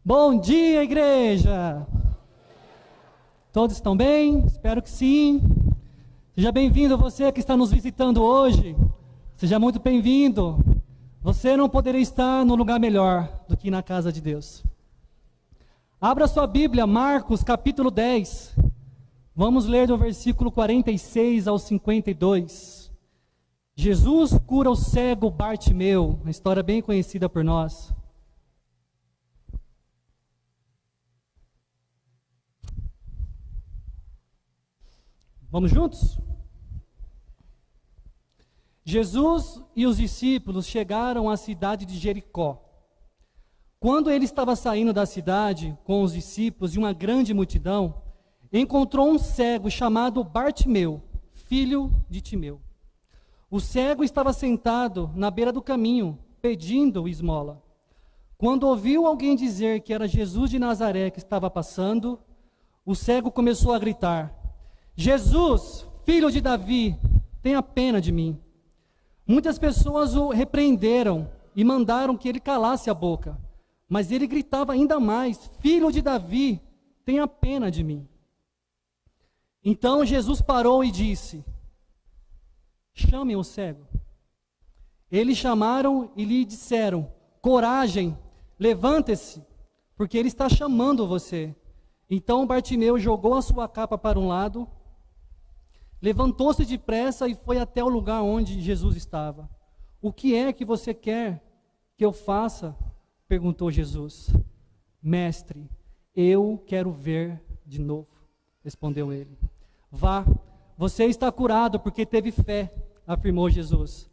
Bom dia, igreja! Todos estão bem? Espero que sim. Seja bem-vindo você que está nos visitando hoje. Seja muito bem-vindo. Você não poderia estar no lugar melhor do que na casa de Deus. Abra sua Bíblia, Marcos capítulo 10. Vamos ler do versículo 46 ao 52. Jesus cura o cego Bartimeu, uma história bem conhecida por nós. Vamos juntos? Jesus e os discípulos chegaram à cidade de Jericó. Quando ele estava saindo da cidade com os discípulos e uma grande multidão, encontrou um cego chamado Bartimeu, filho de Timeu. O cego estava sentado na beira do caminho, pedindo esmola. Quando ouviu alguém dizer que era Jesus de Nazaré que estava passando, o cego começou a gritar: Jesus, filho de Davi, tenha pena de mim. Muitas pessoas o repreenderam e mandaram que ele calasse a boca, mas ele gritava ainda mais: Filho de Davi, tenha pena de mim. Então Jesus parou e disse: chamem o cego. Eles chamaram e lhe disseram: coragem, levante-se, porque ele está chamando você. Então Bartimeu jogou a sua capa para um lado, levantou-se depressa e foi até o lugar onde Jesus estava. O que é que você quer que eu faça? Perguntou Jesus. Mestre, eu quero ver de novo, respondeu ele. Vá, você está curado porque teve fé, afirmou Jesus.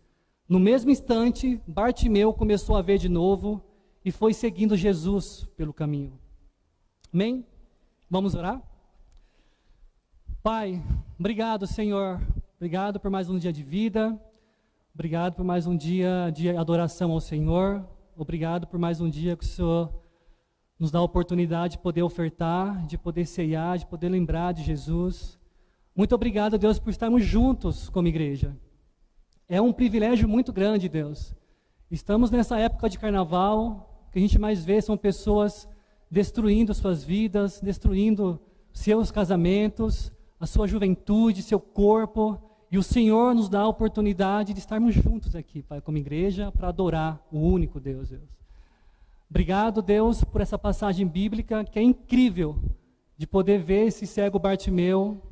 No mesmo instante, Bartimeu começou a ver de novo e foi seguindo Jesus pelo caminho. Amém? Vamos orar? Pai, obrigado, Senhor. Obrigado por mais um dia de vida. Obrigado por mais um dia de adoração ao Senhor. Obrigado por mais um dia que o Senhor nos dá a oportunidade de poder ofertar, de poder ceiar, de poder lembrar de Jesus. Muito obrigado, Deus, por estarmos juntos como igreja. É um privilégio muito grande, Deus. Estamos nessa época de carnaval, o que a gente mais vê são pessoas destruindo suas vidas, destruindo seus casamentos, a sua juventude, seu corpo, e o Senhor nos dá a oportunidade de estarmos juntos aqui, Pai, como igreja, para adorar o único Deus. Obrigado, Deus, por essa passagem bíblica que é incrível, de poder ver esse cego Bartimeu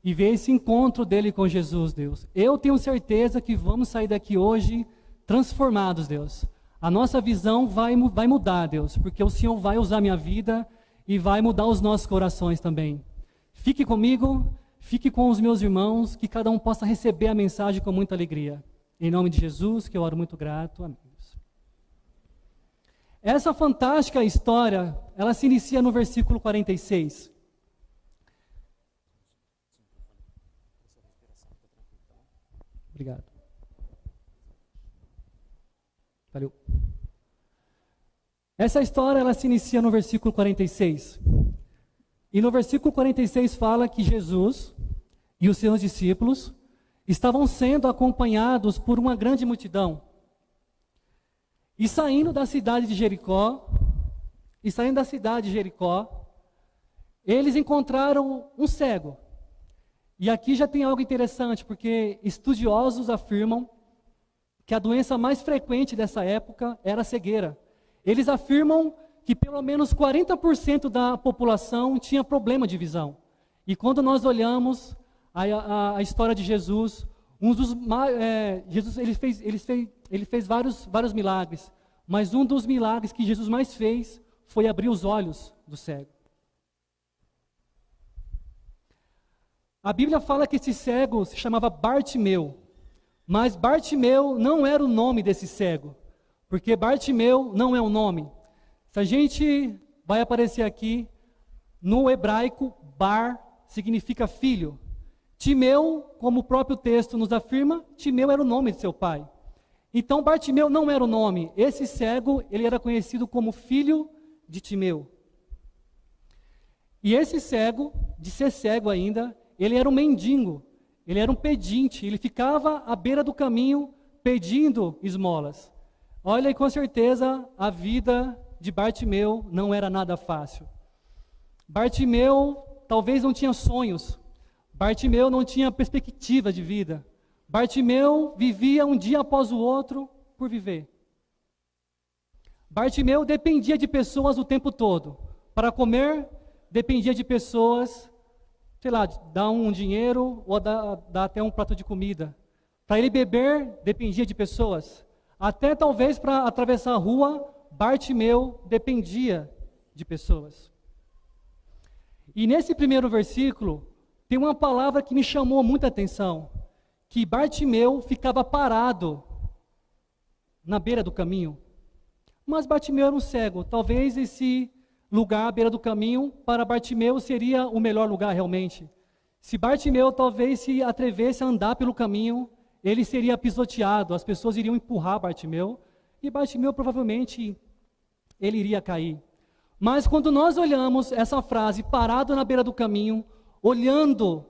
e ver esse encontro dele com Jesus, Deus. Eu tenho certeza que vamos sair daqui hoje transformados, Deus. A nossa visão vai mudar, Deus, porque o Senhor vai usar a minha vida e vai mudar os nossos corações também. Fique comigo, fique com os meus irmãos, que cada um possa receber a mensagem com muita alegria. Em nome de Jesus, que eu oro muito grato. Amém. Essa fantástica história, ela se inicia no versículo 46. Obrigado. Valeu. Essa história, ela se inicia no versículo 46. E no versículo 46 fala que Jesus e os seus discípulos estavam sendo acompanhados por uma grande multidão. E saindo da cidade de Jericó, eles encontraram um cego. E aqui já tem algo interessante, porque estudiosos afirmam que a doença mais frequente dessa época era a cegueira. Eles afirmam que pelo menos 40% da população tinha problema de visão. E quando nós olhamos a história de Jesus, Jesus ele fez vários milagres, mas um dos milagres que Jesus mais fez foi abrir os olhos do cego. A Bíblia fala que esse cego se chamava Bartimeu, mas Bartimeu não era o nome desse cego, porque Bartimeu não é um nome. Se a gente vai aparecer aqui, no hebraico, Bar significa filho. Timeu, como o próprio texto nos afirma, Timeu era o nome de seu pai. Então Bartimeu não era o nome. Esse cego, ele era conhecido como filho de Timeu. E esse cego, de ser cego ainda, ele era um mendigo, ele era um pedinte, ele ficava à beira do caminho pedindo esmolas. Olha, e com certeza a vida de Bartimeu não era nada fácil. Bartimeu talvez não tinha sonhos. Bartimeu não tinha perspectiva de vida. Bartimeu vivia um dia após o outro por viver. Bartimeu dependia de pessoas o tempo todo. Para comer, dependia de pessoas, sei lá, dar um dinheiro ou dar até um prato de comida. Para ele beber, dependia de pessoas. Até talvez para atravessar a rua, Bartimeu dependia de pessoas. E nesse primeiro versículo, tem uma palavra que me chamou muita atenção, que Bartimeu ficava parado na beira do caminho. Mas Bartimeu era um cego, talvez esse lugar à beira do caminho, para Bartimeu seria o melhor lugar realmente. Se Bartimeu talvez se atrevesse a andar pelo caminho, ele seria pisoteado, as pessoas iriam empurrar Bartimeu, e Bartimeu provavelmente ele iria cair. Mas quando nós olhamos essa frase, parado na beira do caminho, olhando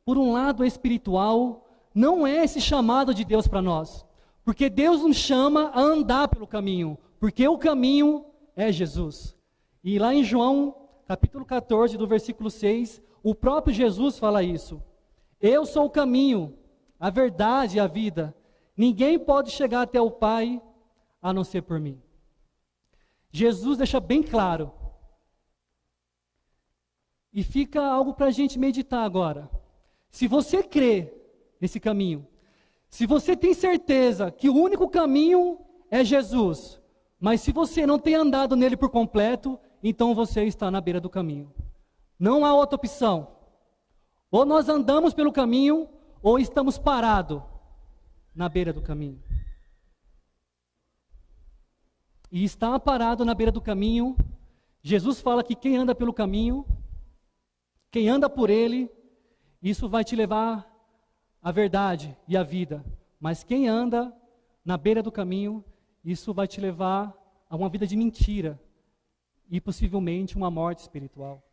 por um lado espiritual, não é esse chamado de Deus para nós. Porque Deus nos chama a andar pelo caminho, porque o caminho é Jesus. E lá em João, capítulo 14, do versículo 6, o próprio Jesus fala isso. Eu sou o caminho, a verdade e a vida. Ninguém pode chegar até o Pai a não ser por mim. Jesus deixa bem claro. E fica algo para a gente meditar agora. Se você crê nesse caminho, se você tem certeza que o único caminho é Jesus, mas se você não tem andado nele por completo, então você está na beira do caminho. Não há outra opção. Ou nós andamos pelo caminho, ou estamos parados na beira do caminho. E estar parado na beira do caminho, Jesus fala que quem anda pelo caminho, quem anda por ele, isso vai te levar à verdade e à vida. Mas quem anda na beira do caminho, isso vai te levar a uma vida de mentira e possivelmente uma morte espiritual.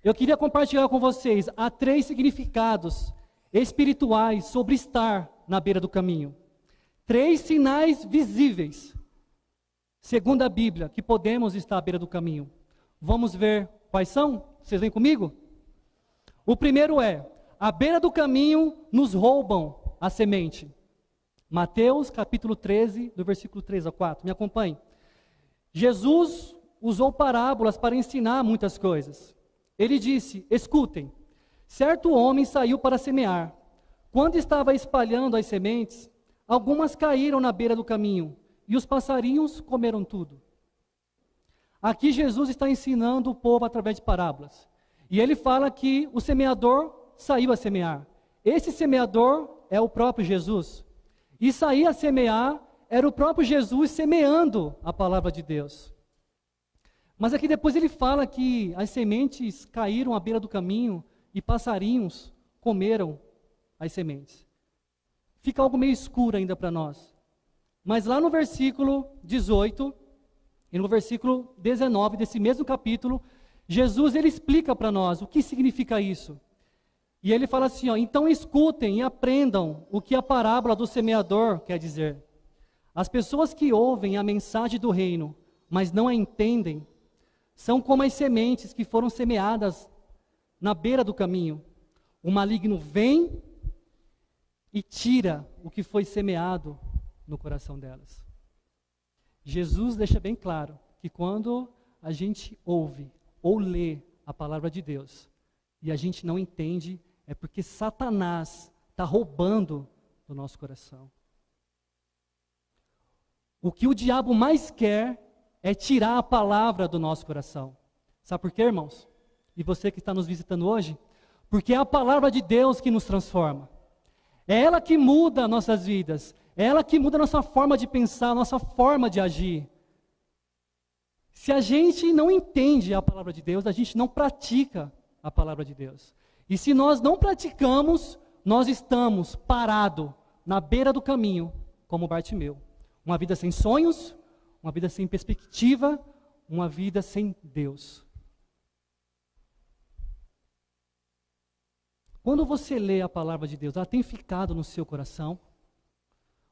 Eu queria compartilhar com vocês há 3 significados espirituais sobre estar na beira do caminho. 3 sinais visíveis, segundo a Bíblia, que podemos estar à beira do caminho. Vamos ver quais são? Vocês vêm comigo? O primeiro é, à beira do caminho nos roubam a semente. Mateus capítulo 13, do versículo 3 a 4. Me acompanhe. Jesus usou parábolas para ensinar muitas coisas. Ele disse, escutem, certo homem saiu para semear. Quando estava espalhando as sementes, algumas caíram na beira do caminho, e os passarinhos comeram tudo. Aqui Jesus está ensinando o povo através de parábolas. E ele fala que o semeador saiu a semear. Esse semeador é o próprio Jesus. E sair a semear era o próprio Jesus semeando a palavra de Deus. Mas aqui depois ele fala que as sementes caíram à beira do caminho e passarinhos comeram as sementes. Fica algo meio escuro ainda para nós. Mas lá no versículo 18 e no versículo 19 desse mesmo capítulo, Jesus ele explica para nós o que significa isso. E ele fala assim, então escutem e aprendam o que a parábola do semeador quer dizer. As pessoas que ouvem a mensagem do reino, mas não a entendem, são como as sementes que foram semeadas na beira do caminho. O maligno vem e tira o que foi semeado no coração delas. Jesus deixa bem claro que quando a gente ouve ou lê a palavra de Deus e a gente não entende, é porque Satanás está roubando do nosso coração. O que o diabo mais quer é tirar a palavra do nosso coração. Sabe por quê, irmãos? E você que está nos visitando hoje? Porque é a palavra de Deus que nos transforma. É ela que muda nossas vidas. É ela que muda a nossa forma de pensar, a nossa forma de agir. Se a gente não entende a palavra de Deus, a gente não pratica a palavra de Deus. E se nós não praticamos, nós estamos parados na beira do caminho, como Bartimeu. Uma vida sem sonhos, uma vida sem perspectiva, uma vida sem Deus. Quando você lê a palavra de Deus, ela tem ficado no seu coração?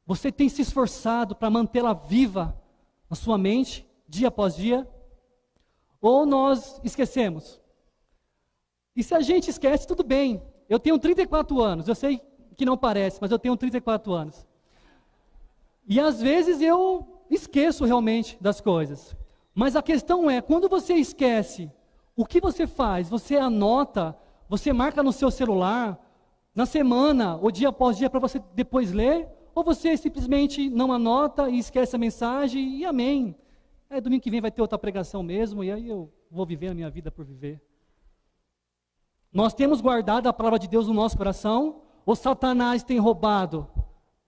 Você tem se esforçado para mantê-la viva na sua mente? dia após dia? Ou nós esquecemos? E se a gente esquece, tudo bem. Eu tenho 34 anos, eu sei que não parece, mas eu tenho 34 anos. E às vezes eu esqueço realmente das coisas. Mas a questão é, quando você esquece, o que você faz? Você anota, você marca no seu celular, na semana, ou dia após dia, para você depois ler? Ou você simplesmente não anota e esquece a mensagem e amém. Domingo que vem vai ter outra pregação mesmo, e aí eu vou viver a minha vida por viver. Nós temos guardado a palavra de Deus no nosso coração, ou Satanás tem roubado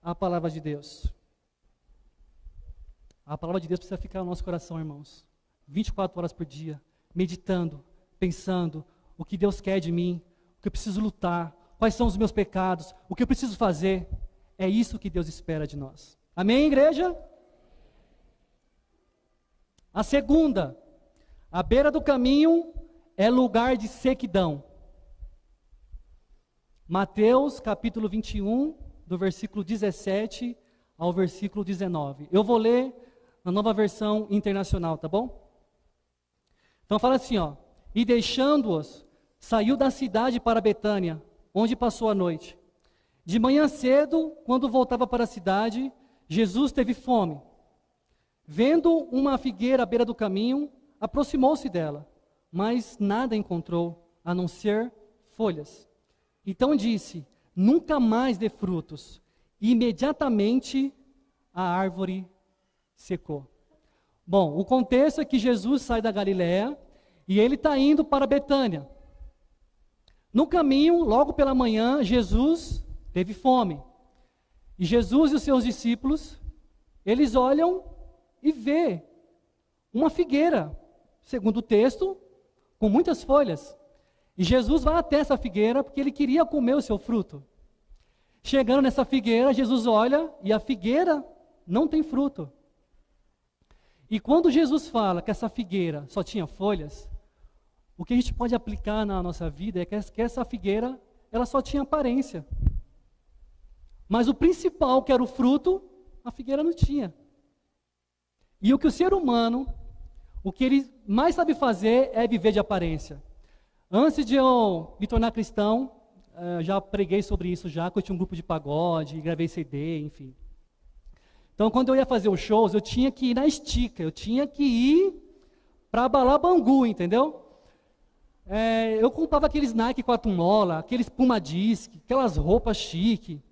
a palavra de Deus? A palavra de Deus precisa ficar no nosso coração, irmãos. 24 horas por dia, meditando, pensando o que Deus quer de mim, o que eu preciso lutar, quais são os meus pecados, o que eu preciso fazer. É isso que Deus espera de nós. Amém, igreja? A segunda, à beira do caminho é lugar de sequidão. Mateus capítulo 21, do versículo 17 ao versículo 19. Eu vou ler na nova versão internacional, tá bom? Então fala assim, ó. E deixando-os, saiu da cidade para Betânia, onde passou a noite. De manhã cedo, quando voltava para a cidade, Jesus teve fome. Vendo uma figueira à beira do caminho, aproximou-se dela, mas nada encontrou, a não ser folhas. Então disse, nunca mais dê frutos. E imediatamente a árvore secou. Bom, o contexto é que Jesus sai da Galiléia e ele está indo para Betânia. No caminho, logo pela manhã, Jesus teve fome. E Jesus e os seus discípulos, eles olham e vê uma figueira, segundo o texto, com muitas folhas. E Jesus vai até essa figueira porque ele queria comer o seu fruto. Chegando nessa figueira, Jesus olha e a figueira não tem fruto. E quando Jesus fala que essa figueira só tinha folhas, o que a gente pode aplicar na nossa vida é que essa figueira, ela só tinha aparência. Mas o principal, que era o fruto, a figueira não tinha. E o que o ser humano, o que ele mais sabe fazer é viver de aparência. Antes de eu me tornar cristão, já preguei sobre isso já, que eu tinha um grupo de pagode, gravei CD, enfim. Então, quando eu ia fazer os shows, eu tinha que ir na estica, eu tinha que ir para abalar Bangu, entendeu? Eu comprava aqueles Nike 4 mola, aqueles Puma Disc, aquelas roupas chique,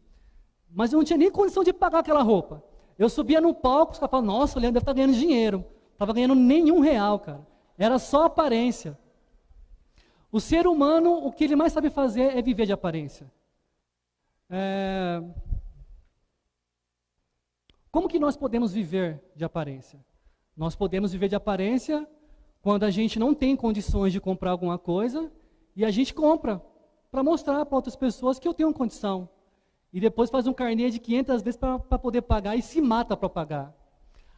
mas eu não tinha nem condição de pagar aquela roupa. Eu subia no palco, os caras falavam, nossa, o Leandro deve estar ganhando dinheiro. Não estava ganhando nenhum real, cara. Era só aparência. O ser humano, o que ele mais sabe fazer é viver de aparência. Como que nós podemos viver de aparência? Nós podemos viver de aparência quando a gente não tem condições de comprar alguma coisa e a gente compra para mostrar para outras pessoas que eu tenho condição. E depois faz um carnê de 500 vezes para poder pagar e se mata para pagar.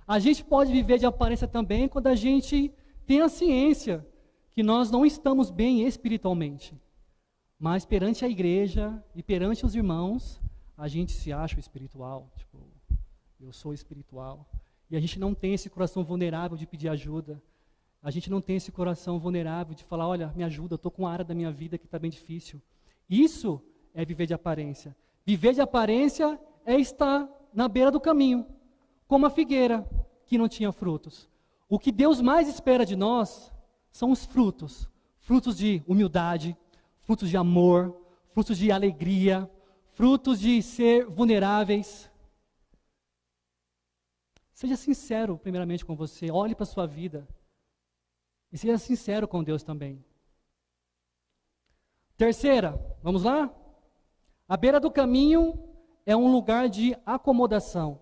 A gente pode viver de aparência também quando a gente tem a ciência que nós não estamos bem espiritualmente. Mas perante a igreja e perante os irmãos, a gente se acha espiritual. Tipo, eu sou espiritual. E a gente não tem esse coração vulnerável de pedir ajuda. A gente não tem esse coração vulnerável de falar, olha, me ajuda, eu estou com uma área da minha vida que está bem difícil. Isso é viver de aparência. Viver de aparência é estar na beira do caminho, como a figueira que não tinha frutos. O que Deus mais espera de nós são os frutos. Frutos de humildade, frutos de amor, frutos de alegria, frutos de ser vulneráveis. Seja sincero primeiramente com você, olhe para a sua vida e seja sincero com Deus também. Terceira, vamos lá? A beira do caminho é um lugar de acomodação.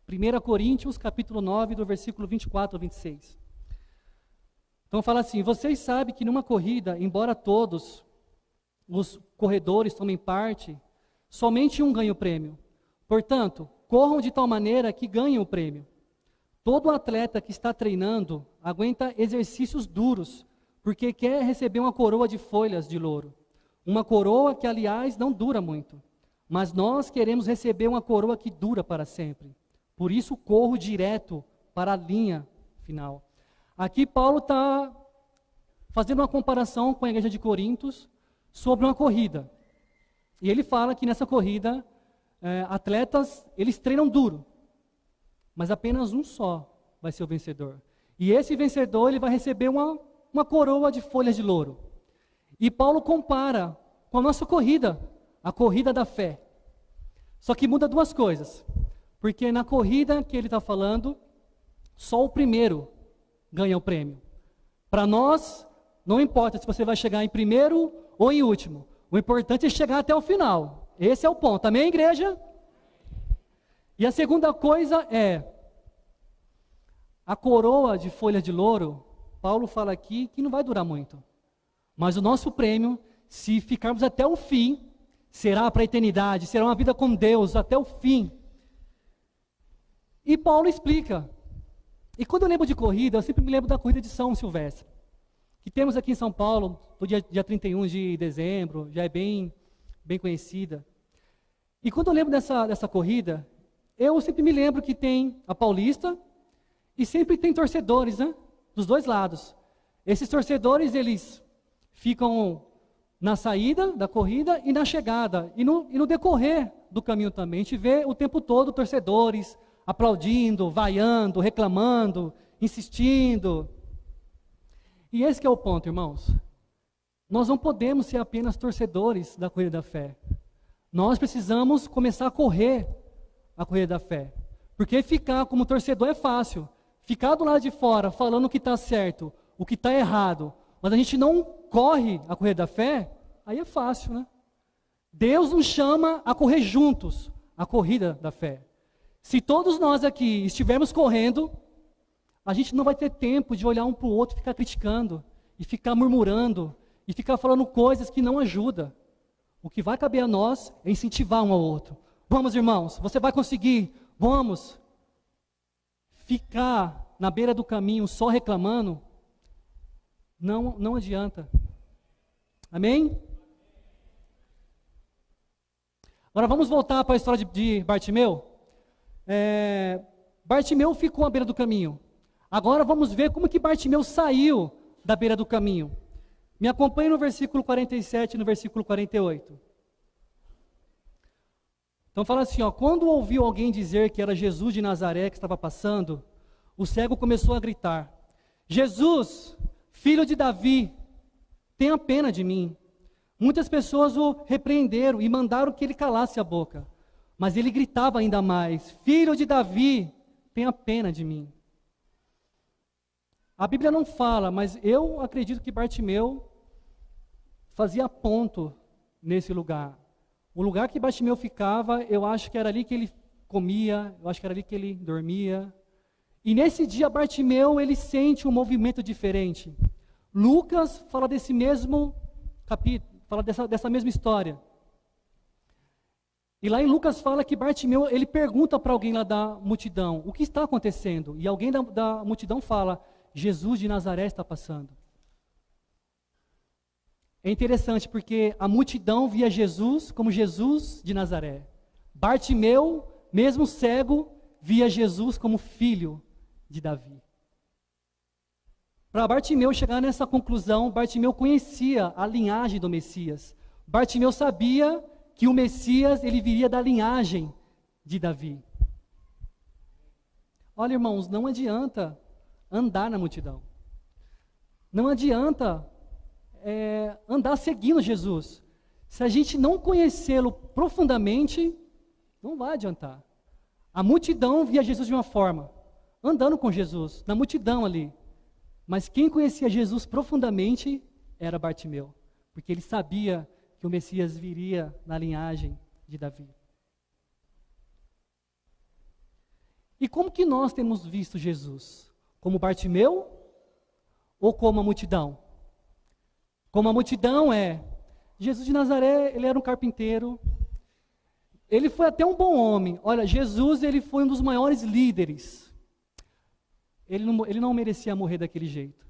1 Coríntios, capítulo 9, do versículo 24 ao 26. Então fala assim, vocês sabem que numa corrida, embora todos os corredores tomem parte, somente um ganha o prêmio. Portanto, corram de tal maneira que ganhem o prêmio. Todo atleta que está treinando aguenta exercícios duros, porque quer receber uma coroa de folhas de louro. Uma coroa que, aliás, não dura muito. Mas nós queremos receber uma coroa que dura para sempre. Por isso corro direto para a linha final. Aqui Paulo está fazendo uma comparação com a igreja de Corintos sobre uma corrida. E ele fala que nessa corrida, atletas, eles treinam duro, mas apenas um só vai ser o vencedor. E esse vencedor, ele vai receber uma coroa de folhas de louro. E Paulo compara com a nossa corrida, a corrida da fé. Só que muda duas coisas. Porque na corrida que ele está falando, só o primeiro ganha o prêmio. Para nós, não importa se você vai chegar em primeiro ou em último. O importante é chegar até o final. Esse é o ponto. Amém, igreja? E a segunda coisa é, a coroa de folha de louro, Paulo fala aqui que não vai durar muito. Mas o nosso prêmio, se ficarmos até o fim, será para a eternidade, será uma vida com Deus até o fim. E Paulo explica. E quando eu lembro de corrida, eu sempre me lembro da corrida de São Silvestre, que temos aqui em São Paulo, no dia 31 de dezembro, já é bem conhecida. E quando eu lembro dessa corrida, eu sempre me lembro que tem a Paulista e sempre tem torcedores, né, dos dois lados. Esses torcedores, eles ficam na saída da corrida e na chegada, e no decorrer do caminho também. A gente vê o tempo todo torcedores aplaudindo, vaiando, reclamando, insistindo. E esse que é o ponto, irmãos. Nós não podemos ser apenas torcedores da corrida da fé. Nós precisamos começar a correr a corrida da fé. Porque ficar como torcedor é fácil. Ficar do lado de fora falando o que está certo, o que está errado, mas a gente não corre a corrida da fé, aí é fácil, né? Deus nos chama a correr juntos a corrida da fé. Se todos nós aqui estivermos correndo, a gente não vai ter tempo de olhar um para o outro, ficar criticando, e ficar murmurando, e ficar falando coisas que não ajudam. O que vai caber a nós é incentivar um ao outro. Vamos, irmãos, você vai conseguir, vamos. Ficar na beira do caminho só reclamando, não adianta. Amém? Agora vamos voltar para a história de Bartimeu. Bartimeu ficou à beira do caminho. Agora vamos ver como que Bartimeu saiu da beira do caminho. Me acompanhe no versículo 47 e no versículo 48. Então fala assim, quando ouviu alguém dizer que era Jesus de Nazaré que estava passando, o cego começou a gritar: Jesus, filho de Davi, tenha pena de mim. Muitas pessoas o repreenderam e mandaram que ele calasse a boca. Mas ele gritava ainda mais: Filho de Davi, tenha pena de mim. A Bíblia não fala, mas eu acredito que Bartimeu fazia ponto nesse lugar. O lugar que Bartimeu ficava, eu acho que era ali que ele comia, eu acho que era ali que ele dormia. E nesse dia Bartimeu, ele sente um movimento diferente. Lucas fala desse mesmo capítulo, fala dessa mesma história. E lá em Lucas fala que Bartimeu, ele pergunta para alguém lá da multidão: o que está acontecendo? E alguém da multidão fala: Jesus de Nazaré está passando. É interessante porque a multidão via Jesus como Jesus de Nazaré. Bartimeu, mesmo cego, via Jesus como filho de Davi. Para Bartimeu chegar nessa conclusão, Bartimeu conhecia a linhagem do Messias. Bartimeu sabia que o Messias, ele viria da linhagem de Davi. Olha, irmãos, não adianta andar na multidão. Não adianta andar seguindo Jesus. Se a gente não conhecê-lo profundamente, não vai adiantar. A multidão via Jesus de uma forma, andando com Jesus, na multidão ali. Mas quem conhecia Jesus profundamente era Bartimeu, porque ele sabia que o Messias viria na linhagem de Davi. E como que nós temos visto Jesus? Como Bartimeu ou como a multidão? Como a multidão Jesus de Nazaré, ele era um carpinteiro, ele foi até um bom homem. Olha, Jesus, ele foi um dos maiores líderes. Ele não merecia morrer daquele jeito.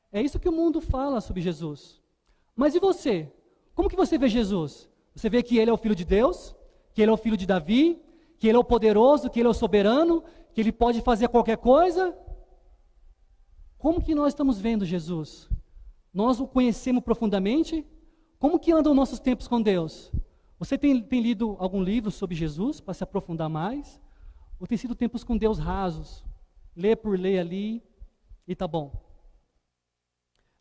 É isso que o mundo fala sobre Jesus. Mas e você? Como que você vê Jesus? Você vê que ele é o Filho de Deus, que ele é o Filho de Davi, que ele é o poderoso, que ele é o soberano, que ele pode fazer qualquer coisa? Como que nós estamos vendo Jesus? Nós o conhecemos profundamente? Como que andam nossos tempos com Deus? Você tem lido algum livro sobre Jesus para se aprofundar mais? Ou tem sido tempos com Deus rasos? Lê por ler ali e tá bom.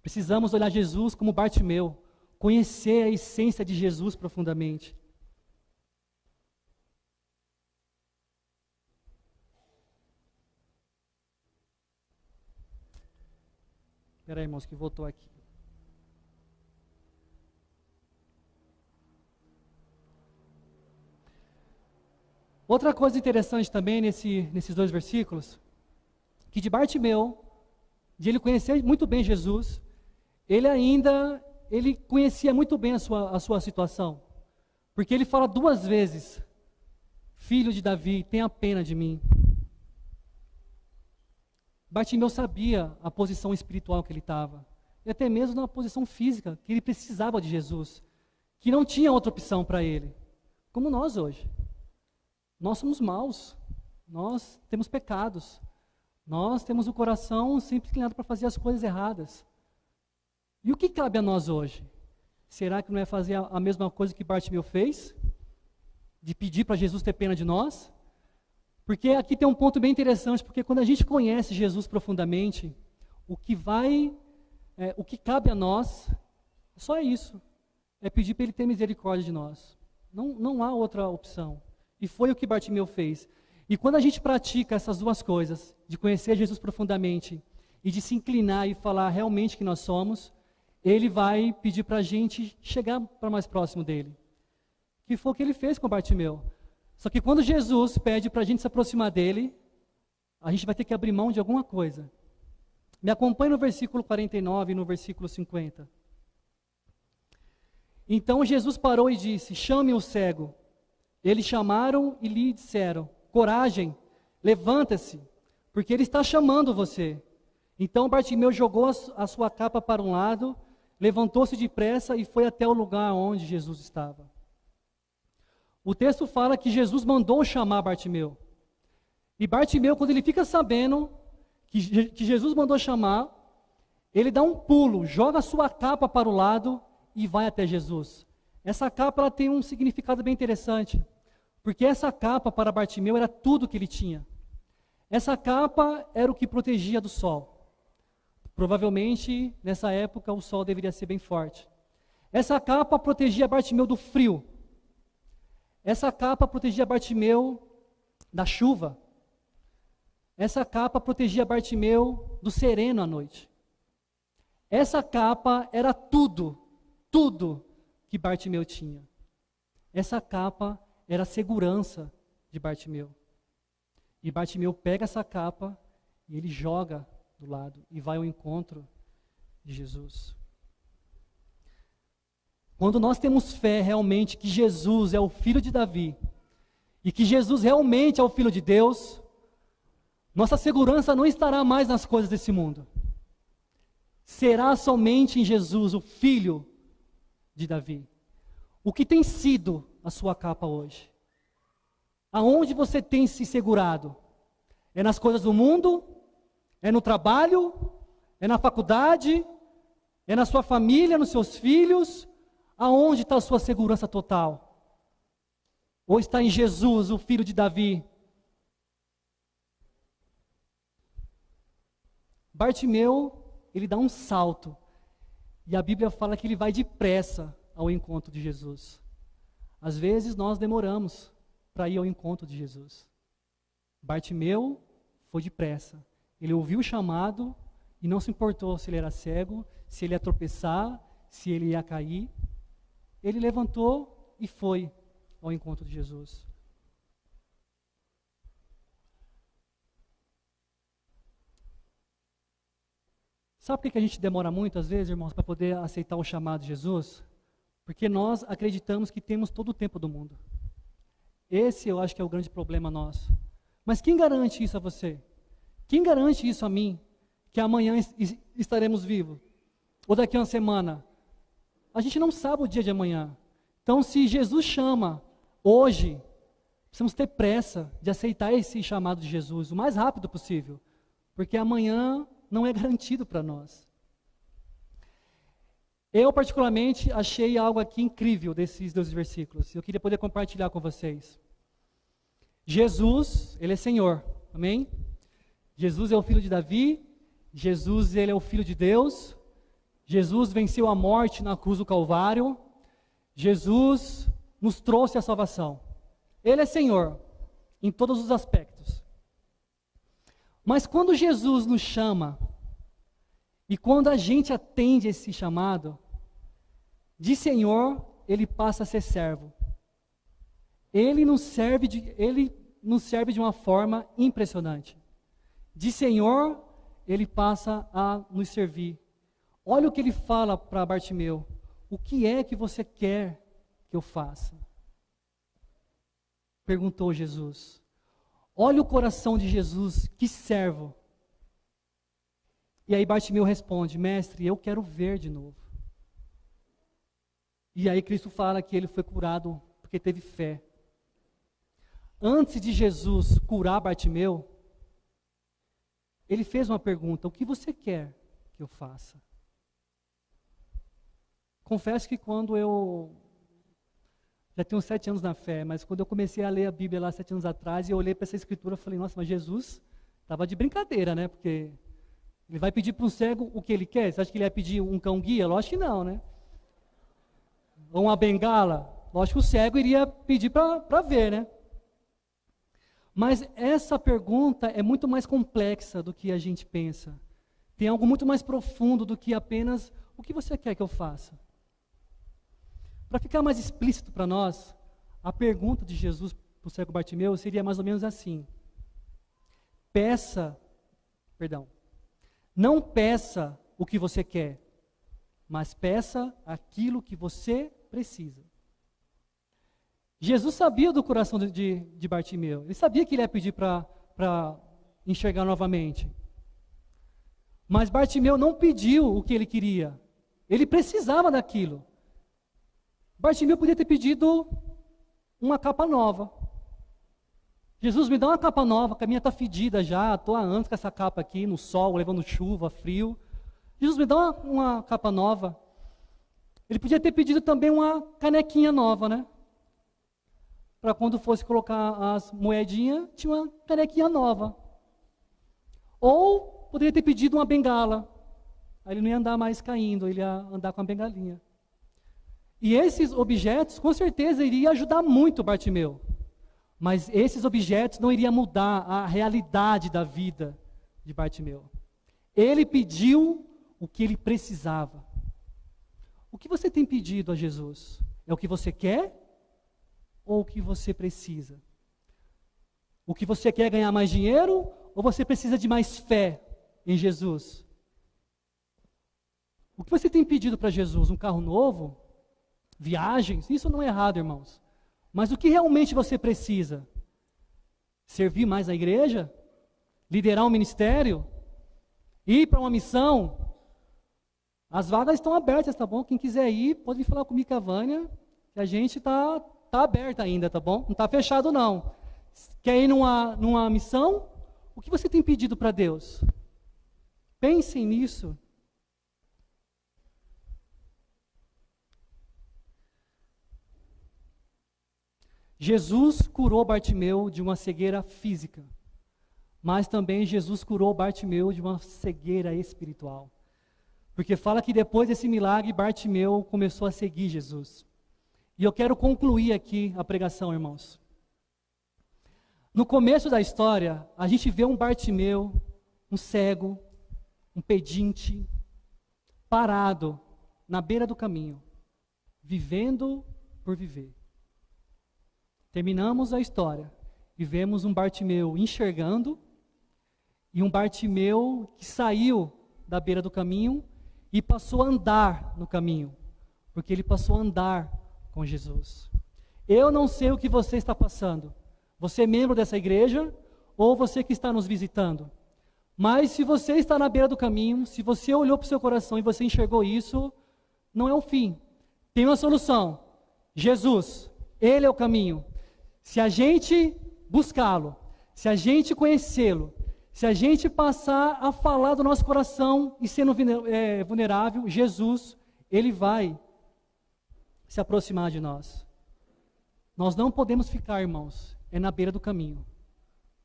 Precisamos olhar Jesus como Bartimeu, conhecer a essência de Jesus profundamente. Espera aí, irmãos, que voltou aqui. Outra coisa interessante também nesses dois versículos, que de Bartimeu, de ele conhecer muito bem Jesus, ele conhecia muito bem a sua situação. Porque ele fala duas vezes, filho de Davi, tenha pena de mim. Bartimeu sabia a posição espiritual que ele estava, e até mesmo na posição física, que ele precisava de Jesus, que não tinha outra opção para ele, como nós hoje. Nós somos maus, nós temos pecados, nós temos o coração sempre inclinado para fazer as coisas erradas. E o que cabe a nós hoje? Será que não é fazer a mesma coisa que Bartimeu fez? De pedir para Jesus ter pena de nós? Porque aqui tem um ponto bem interessante, porque quando a gente conhece Jesus profundamente, o que cabe a nós, só é isso, é pedir para Ele ter misericórdia de nós. Não há outra opção. E foi o que Bartimeu fez. E quando a gente pratica essas duas coisas, de conhecer Jesus profundamente e de se inclinar e falar realmente que nós somos, Ele vai pedir para a gente chegar para mais próximo dEle. Que foi o que Ele fez com Bartimeu. Só que quando Jesus pede para a gente se aproximar dEle, a gente vai ter que abrir mão de alguma coisa. Me acompanhe no versículo 49 e no versículo 50. Então Jesus parou e disse, chame o cego. Eles chamaram e lhe disseram, coragem, levanta-se, porque ele está chamando você. Então Bartimeu jogou a sua capa para um lado, levantou-se depressa e foi até o lugar onde Jesus estava. O texto fala que Jesus mandou chamar Bartimeu. E Bartimeu, quando ele fica sabendo que Jesus mandou chamar, ele dá um pulo, joga a sua capa para o lado e vai até Jesus. Essa capa ela tem um significado bem interessante, porque essa capa para Bartimeu era tudo que ele tinha. Essa capa era o que protegia do sol. Provavelmente, nessa época, o sol deveria ser bem forte. Essa capa protegia Bartimeu do frio. Essa capa protegia Bartimeu da chuva. Essa capa protegia Bartimeu do sereno à noite. Essa capa era tudo que Bartimeu tinha. Essa capa era a segurança de Bartimeu. E Bartimeu pega essa capa e ele joga do lado e vai ao encontro de Jesus. Quando nós temos fé realmente que Jesus é o filho de Davi e que Jesus realmente é o filho de Deus, nossa segurança não estará mais nas coisas desse mundo. Será somente em Jesus, o filho de Davi. O que tem sido a sua capa hoje? Aonde você tem se segurado? É nas coisas do mundo? É no trabalho? É na faculdade? É na sua família, nos seus filhos? Aonde está a sua segurança total? Ou está em Jesus, o filho de Davi? Bartimeu, ele dá um salto. E a Bíblia fala que ele vai depressa ao encontro de Jesus. Às vezes nós demoramos para ir ao encontro de Jesus. Bartimeu foi depressa. Ele ouviu o chamado e não se importou se ele era cego, se ele ia tropeçar, se ele ia cair. Ele levantou e foi ao encontro de Jesus. Sabe por que a gente demora muito, às vezes, irmãos, para poder aceitar o chamado de Jesus? Porque nós acreditamos que temos todo o tempo do mundo. Esse eu acho que é o grande problema nosso. Mas quem garante isso a você? Quem garante isso a mim? Que amanhã estaremos vivos? Ou daqui a uma semana? A gente não sabe o dia de amanhã. Então, se Jesus chama hoje, precisamos ter pressa de aceitar esse chamado de Jesus o mais rápido possível. Porque amanhã não é garantido para nós. Eu, particularmente, achei algo aqui incrível desses 2 versículos. Eu queria poder compartilhar com vocês. Jesus, Ele é Senhor, amém? Jesus é o filho de Davi, Jesus, Ele é o filho de Deus, Jesus venceu a morte na cruz do Calvário, Jesus nos trouxe a salvação. Ele é Senhor, em todos os aspectos. Mas quando Jesus nos chama, e quando a gente atende esse chamado, de Senhor, Ele passa a ser servo. Ele nos serve de uma forma impressionante. De Senhor, Ele passa a nos servir. Olha o que Ele fala para Bartimeu. O que é que você quer que eu faça? Perguntou Jesus. Olha o coração de Jesus, que servo. E aí Bartimeu responde, mestre, eu quero ver de novo. E aí Cristo fala que ele foi curado porque teve fé. Antes de Jesus curar Bartimeu, ele fez uma pergunta, o que você quer que eu faça? Confesso que quando eu, já tenho 7 anos na fé, mas quando eu comecei a ler a Bíblia lá 7 anos atrás, e eu olhei para essa escritura, eu falei, nossa, mas Jesus estava de brincadeira, né? Porque ele vai pedir para um cego o que ele quer? Você acha que ele vai pedir um cão-guia? Lógico que não, né? Ou uma bengala? Lógico que o cego iria pedir para ver, né? Mas essa pergunta é muito mais complexa do que a gente pensa. Tem algo muito mais profundo do que apenas o que você quer que eu faça. Para ficar mais explícito para nós, a pergunta de Jesus para o cego Bartimeu seria mais ou menos assim. Não peça o que você quer, mas peça aquilo que você precisa. Jesus sabia do coração de Bartimeu. Ele sabia que ele ia pedir para enxergar novamente. Mas Bartimeu não pediu o que ele queria. Ele precisava daquilo. Bartimeu podia ter pedido uma capa nova. Jesus, me dá uma capa nova, que a minha está fedida já, estou há anos com essa capa aqui, no sol, levando chuva, frio. Jesus, me dá uma capa nova. Ele podia ter pedido também uma canequinha nova, né? Para quando fosse colocar as moedinhas, tinha uma canequinha nova. Ou poderia ter pedido uma bengala. Aí ele não ia andar mais caindo, ele ia andar com a bengalinha. E esses objetos, com certeza, iriam ajudar muito Bartimeu. Mas esses objetos não iriam mudar a realidade da vida de Bartimeu. Ele pediu o que ele precisava. O que você tem pedido a Jesus? É o que você quer ou o que você precisa? O que você quer é ganhar mais dinheiro ou você precisa de mais fé em Jesus? O que você tem pedido para Jesus? Um carro novo? Viagens? Isso não é errado, irmãos. Mas o que realmente você precisa? Servir mais na igreja? Liderar um ministério? Ir para uma missão? As vagas estão abertas, tá bom? Quem quiser ir, pode vir falar comigo, a Vânia, que a gente está aberta ainda, tá bom? Não está fechado, não. Quer ir numa missão? O que você tem pedido para Deus? Pensem nisso. Jesus curou Bartimeu de uma cegueira física, mas também Jesus curou Bartimeu de uma cegueira espiritual. Porque fala que depois desse milagre, Bartimeu começou a seguir Jesus. E eu quero concluir aqui a pregação, irmãos. No começo da história, a gente vê um Bartimeu, um cego, um pedinte, parado na beira do caminho, vivendo por viver. Terminamos a história e vemos um Bartimeu enxergando e um Bartimeu que saiu da beira do caminho e passou a andar no caminho, porque ele passou a andar com Jesus. Eu não sei o que você está passando, você é membro dessa igreja ou você que está nos visitando, mas se você está na beira do caminho, se você olhou para o seu coração e você enxergou isso, não é o fim, tem uma solução, Jesus, Ele é o caminho. Se a gente buscá-lo, se a gente conhecê-lo, Se a gente passar a falar do nosso coração e sendo vulnerável, Jesus, Ele vai se aproximar de nós. Nós não podemos ficar, irmãos, na beira do caminho.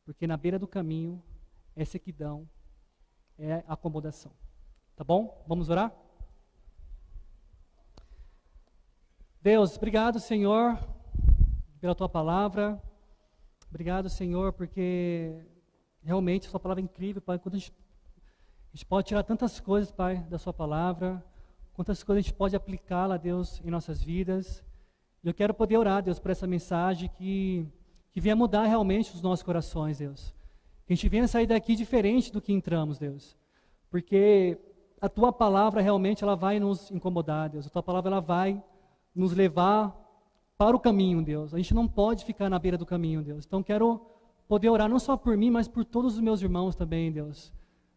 Porque na beira do caminho é sequidão, é acomodação. Tá bom? Vamos orar? Deus, obrigado, Senhor, pela Tua palavra. Obrigado, Senhor, porque realmente a Sua palavra é incrível, Pai. Quando a gente pode tirar tantas coisas, Pai, da Sua palavra, quantas coisas a gente pode aplicá-la, Deus, em nossas vidas. E eu quero poder orar, Deus, por essa mensagem que venha mudar realmente os nossos corações, Deus. Que a gente venha sair daqui diferente do que entramos, Deus. Porque a Tua palavra realmente ela vai nos incomodar, Deus. A Tua palavra ela vai nos levar para o caminho, Deus. A gente não pode ficar na beira do caminho, Deus. Então quero poder orar não só por mim, mas por todos os meus irmãos também, Deus.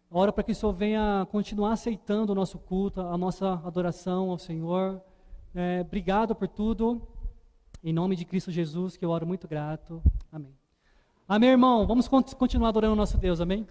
Oro para que o Senhor venha continuar aceitando o nosso culto, a nossa adoração ao Senhor. Obrigado por tudo. Em nome de Cristo Jesus, que eu oro muito grato. Amém. Amém, irmão. Vamos continuar adorando o nosso Deus, amém?